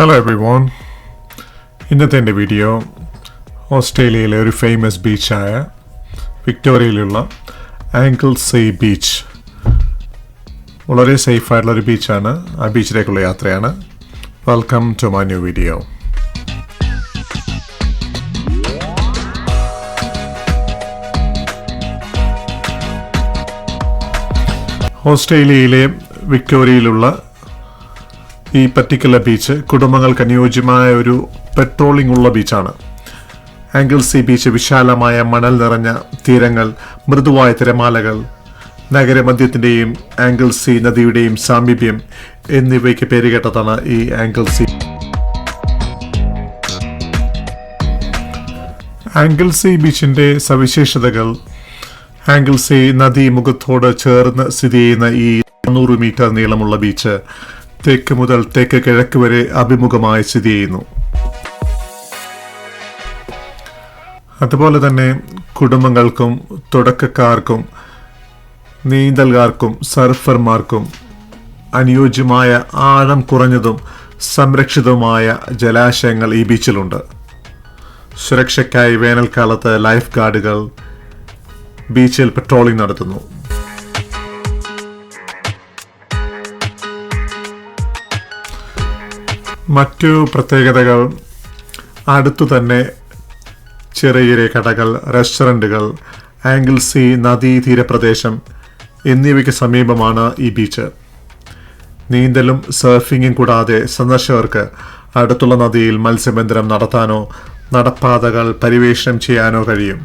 Hello everyone. ഇന്നത്തെ എൻ്റെ video ഓസ്ട്രേലിയയിലെ ഒരു ഫേമസ് ബീച്ചായ വിക്ടോറിയയിലുള്ള ആംഗിൾസീ ബീച്ച്. വളരെ സേഫായിട്ടുള്ളൊരു ബീച്ചാണ്. ആ ബീച്ചിലേക്കുള്ള യാത്രയാണ്. Welcome to my new video. ഓസ്ട്രേലിയയിലെ വിക്ടോറിയയിലുള്ള ഈ പർട്ടിക്കുലർ ബീച്ച് കുടുംബങ്ങൾക്ക് അനുയോജ്യമായ ഒരു പെട്രോളിംഗ് ഉള്ള ബീച്ചാണ്. ആംഗിൾസീ ബീച്ച് വിശാലമായ മണൽ നിറഞ്ഞ തീരങ്ങൾ, മൃദുവായ തിരമാലകൾ, നഗരമധ്യത്തിൻ്റെയും ആംഗിൾസീ നദിയുടെയും സാമീപ്യം എന്നിവയ്ക്ക് പേരുകേട്ടതാണ് ഈ ആംഗിൾസീ. ആംഗിൾസീ ബീച്ചിൻ്റെ സവിശേഷതകൾ: ആംഗിൾസീ നദി മുഖത്തോട് ചേർന്ന് സ്ഥിതി ചെയ്യുന്ന ഈ 400 മീറ്റർ നീളമുള്ള ബീച്ച് തെക്ക് മുതൽ തെക്ക് കിഴക്ക് വരെ അഭിമുഖമായി സ്ഥിതി ചെയ്യുന്നു. അതുപോലെ തന്നെ കുടുംബങ്ങൾക്കും തുടക്കക്കാർക്കും നീന്തൽകാർക്കും സർഫർമാർക്കും അനുയോജ്യമായ ആഴം കുറഞ്ഞതും സംരക്ഷിതവുമായ ജലാശയങ്ങൾ ഈ ബീച്ചിലുണ്ട്. സുരക്ഷയ്ക്കായി വേനൽക്കാലത്ത് ലൈഫ് ഗാർഡുകൾ ബീച്ചിൽ പെട്രോളിംഗ് നടത്തുന്നു. മറ്റു പ്രത്യേകതകൾ: അടുത്തു തന്നെ ചെറിയ ചെറിയ കടകൾ, റെസ്റ്റോറൻറ്റുകൾ, ആംഗിൾസീ നദീ തീരപ്രദേശം എന്നിവയ്ക്ക് സമീപമാണ് ഈ ബീച്ച്. നീന്തലും സർഫിങ്ങും കൂടാതെ സന്ദർശകർക്ക് അടുത്തുള്ള നദിയിൽ മത്സ്യബന്ധനം നടത്താനോ നടപ്പാതകൾ പര്യവേഷണം ചെയ്യാനോ കഴിയും.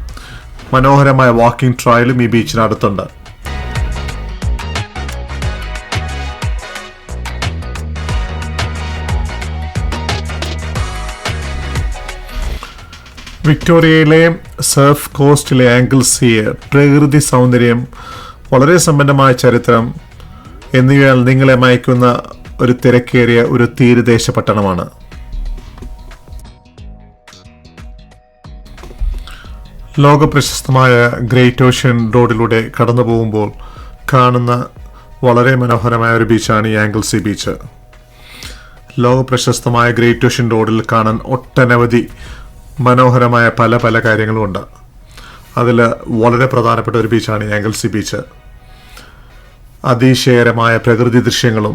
മനോഹരമായ വാക്കിംഗ് ട്രയലും ഈ ബീച്ചിനടുത്തുണ്ട്. വിക്ടോറിയയിലെ സർഫ് കോസ്റ്റിലെ ആംഗിൾസീ പ്രകൃതി സൗന്ദര്യം, വളരെ സമ്പന്നമായ ചരിത്രം എന്നിവയാൽ നിങ്ങളെ മയക്കുന്ന ഒരു തിരക്കേറിയ ഒരു തീരദേശ പട്ടണമാണ്. ലോകപ്രശസ്തമായ ഗ്രേറ്റ് ഓഷ്യൻ റോഡിലൂടെ കടന്നു പോകുമ്പോൾ കാണുന്ന വളരെ മനോഹരമായ ഒരു ബീച്ചാണ് ഈ ആംഗിൾസീ ബീച്ച്. ലോകപ്രശസ്തമായ ഗ്രേറ്റ് ഓഷ്യൻ റോഡിൽ കാണാൻ ഒട്ടനവധി മനോഹരമായ പല പല കാര്യങ്ങളുമുണ്ട്. അതിൽ വളരെ പ്രധാനപ്പെട്ട ഒരു ബീച്ചാണ് ഈ ആംഗിൾസീ ബീച്ച്. അതിശയകരമായ പ്രകൃതി ദൃശ്യങ്ങളും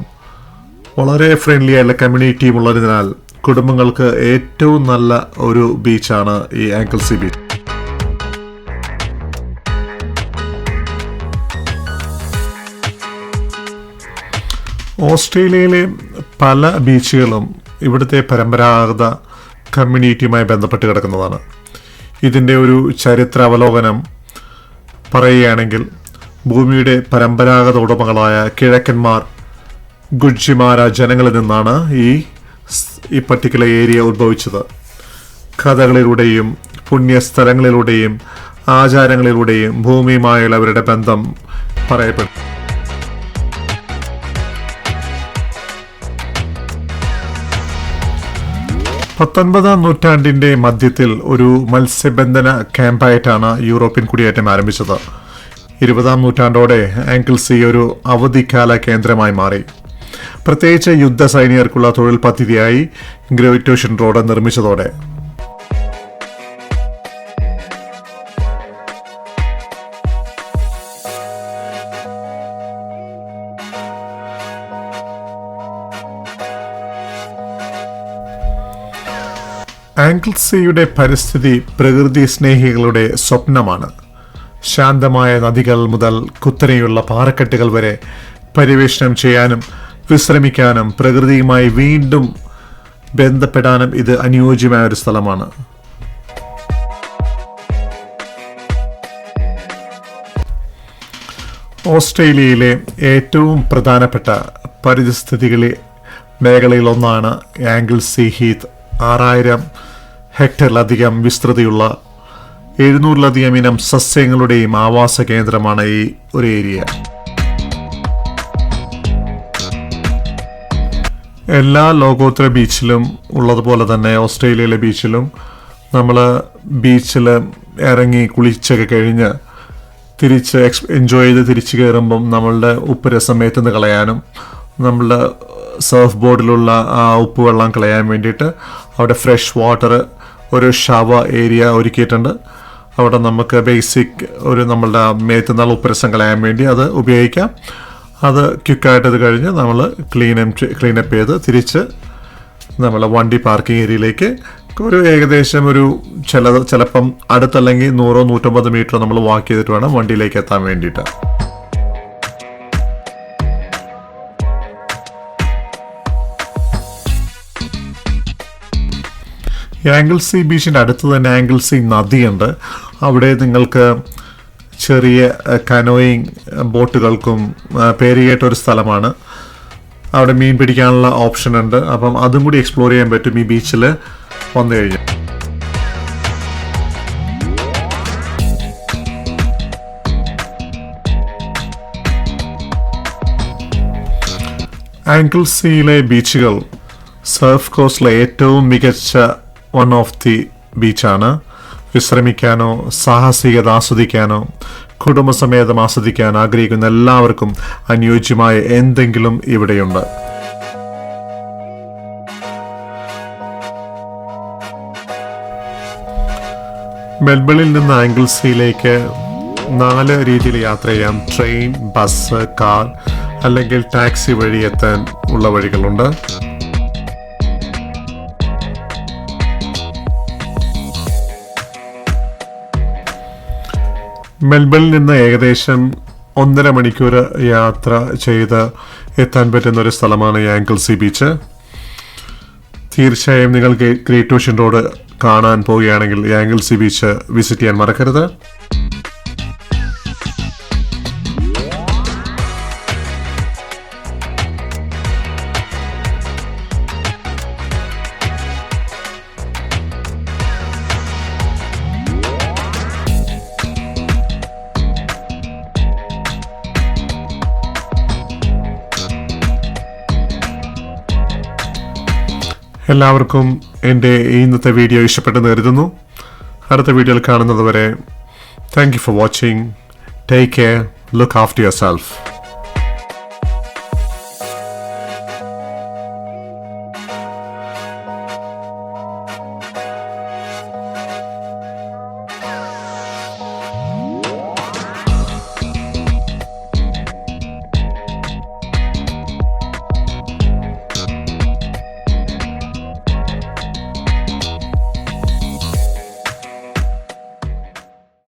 വളരെ ഫ്രണ്ട്ലി ആയിട്ടുള്ള കമ്മ്യൂണിറ്റിയും ഉള്ളതിനാൽ കുടുംബങ്ങൾക്ക് ഏറ്റവും നല്ല ഒരു ബീച്ചാണ് ഈ ആംഗിൾസീ ബീച്ച്. ഓസ്ട്രേലിയയിലെ പല ബീച്ചുകളും ഇവിടുത്തെ പരമ്പരാഗത കമ്മ്യൂണിറ്റിയുമായി ബന്ധപ്പെട്ട് കിടക്കുന്നതാണ്. ഇതിൻ്റെ ഒരു ചരിത്ര അവലോകനം പറയുകയാണെങ്കിൽ, ഭൂമിയുടെ പരമ്പരാഗത ഉടമകളായ കിഴക്കന്മാർ ഗുഡ്ജിമാര ജനങ്ങളിൽ നിന്നാണ് ഈ പർട്ടിക്കുലർ ഏരിയ ഉദ്ഭവിച്ചത്. കഥകളിലൂടെയും പുണ്യസ്ഥലങ്ങളിലൂടെയും ആചാരങ്ങളിലൂടെയും ഭൂമിയുമായുള്ള അവരുടെ ബന്ധം പറയപ്പെടും. 19-ാം നൂറ്റാണ്ടിൻ്റെ മധ്യത്തിൽ ഒരു മത്സ്യബന്ധന ക്യാമ്പായിട്ടാണ് യൂറോപ്യൻ കുടിയേറ്റം ആരംഭിച്ചത്. 20-ാം നൂറ്റാണ്ടോടെ ആംഗിൾസീ ഒരു അവധിക്കാല കേന്ദ്രമായി മാറി. പ്രത്യേകിച്ച് യുദ്ധ സൈനികർക്കുള്ള തൊഴിൽ പദ്ധതിയായി ഗ്രേറ്റ് ഓഷ്യൻ റോഡ് നിർമ്മിച്ചതോടെ. ആംഗിൾസീയുടെ പരിസ്ഥിതി പ്രകൃതി സ്നേഹികളുടെ സ്വപ്നമാണ്. ശാന്തമായ നദികൾ മുതൽ കുത്തനെയുള്ള പാറക്കെട്ടുകൾ വരെ പര്യവേഷണം ചെയ്യാനും വിശ്രമിക്കാനും പ്രകൃതിയുമായി വീണ്ടും ബന്ധപ്പെടാനും ഇത് അനുയോജ്യമായ ഒരു സ്ഥലമാണ്. ഓസ്ട്രേലിയയിലെ ഏറ്റവും പ്രധാനപ്പെട്ട പരിസ്ഥിതി മേഖലയിലൊന്നാണ് ആംഗിൾസീ ഹീത്ത്. 6000 ഹെക്ടറിലധികം വിസ്തൃതിയുള്ള 700-ലധികം ഇനം സസ്യങ്ങളുടെയും ആവാസ കേന്ദ്രമാണ് ഈ ഒരു ഏരിയ. എല്ലാ ലോകോത്തര ബീച്ചിലും ഉള്ളതുപോലെ തന്നെ ഓസ്ട്രേലിയയിലെ ബീച്ചിലും നമ്മൾ ബീച്ചിൽ ഇറങ്ങി കുളിച്ചൊക്കെ കഴിഞ്ഞ് തിരിച്ച് എൻജോയ് ചെയ്ത് തിരിച്ചു കയറുമ്പം നമ്മളുടെ ഉപ്പ് രസം മേത്തുനിന്ന് കളയാനും നമ്മളുടെ സർഫ് ബോർഡിലുള്ള ആ ഉപ്പുവെള്ളം കളയാൻ വേണ്ടിയിട്ട് അവിടെ ഫ്രഷ് വാട്ടർ ഒരു ഷവർ ഏരിയ ഒരുക്കിയിട്ടുണ്ട്. അവിടെ നമുക്ക് ബേസിക് നമ്മളുടെ മേത്തുനിന്നുള്ള ഉപ്പരസം കളയാൻ വേണ്ടി അത് ഉപയോഗിക്കാം. അത് ക്വിക്കായിട്ട് ഇത് കഴിഞ്ഞ് നമ്മൾ ക്ലീനപ്പ് ചെയ്ത് തിരിച്ച് നമ്മൾ വണ്ടി പാർക്കിംഗ് ഏരിയയിലേക്ക് ഏകദേശം ചിലപ്പം അടുത്തല്ലെങ്കിൽ 100-150 മീറ്റർ നമ്മൾ വാക്ക് ചെയ്തിട്ട് വേണം വണ്ടിയിലേക്ക് എത്താൻ വേണ്ടിയിട്ട്. ആംഗിൾസി ബീച്ചിൻ്റെ അടുത്ത് തന്നെ ആംഗിൾസി നദിയുണ്ട്. അവിടെ നിങ്ങൾക്ക് ചെറിയ കനോയിങ് ബോട്ടുകൾക്കും പേരുകേട്ടൊരു സ്ഥലമാണ്. അവിടെ മീൻ പിടിക്കാനുള്ള ഓപ്ഷൻ ഉണ്ട്. അപ്പം അതും കൂടി എക്സ്പ്ലോർ ചെയ്യാൻ പറ്റും ഈ ബീച്ചിൽ വന്നു കഴിഞ്ഞാൽ. ആംഗിൾസിയിലെ ബീച്ചുകൾ സർഫ് കോസ്റ്റിലെ ഏറ്റവും മികച്ച വൺ ഓഫ് ദി ബീച്ചാണ്. വിശ്രമിക്കാനോ സാഹസികത ആസ്വദിക്കാനോ കുടുംബസമേതം ആസ്വദിക്കാൻ ആഗ്രഹിക്കുന്ന എല്ലാവർക്കും അനുയോജ്യമായ എന്തെങ്കിലും ഇവിടെയുണ്ട്. മെൽബണിൽ നിന്ന് ആംഗിൾസിയിലേക്ക് 4 രീതിയിൽ യാത്ര ചെയ്യാം. ട്രെയിൻ, ബസ്, കാർ അല്ലെങ്കിൽ ടാക്സി വഴി എത്താൻ ഉള്ള വഴികളുണ്ട്. മെൽബണിൽ നിന്ന് ഏകദേശം 1.5 മണിക്കൂർ യാത്ര ചെയ്ത് എത്താൻ പറ്റുന്ന ഒരു സ്ഥലമാണ് ഈ ആംഗിൾസി ബീച്ച്. തീർച്ചയായും നിങ്ങൾ ഗ്രേറ്റ് ഓഷ്യൻ റോഡ് കാണാൻ പോവുകയാണെങ്കിൽ ഈ ആംഗിൾസി ബീച്ച് വിസിറ്റ് ചെയ്യാൻ മറക്കരുത്. എല്ലാവർക്കും എൻ്റെ ഇന്നത്തെ വീഡിയോ ഇഷ്ടപ്പെട്ടെന്ന് കരുതുന്നു. അടുത്ത വീഡിയോയിൽ കാണുന്നത് വരെ thank you for watching. Take care. Look after your self.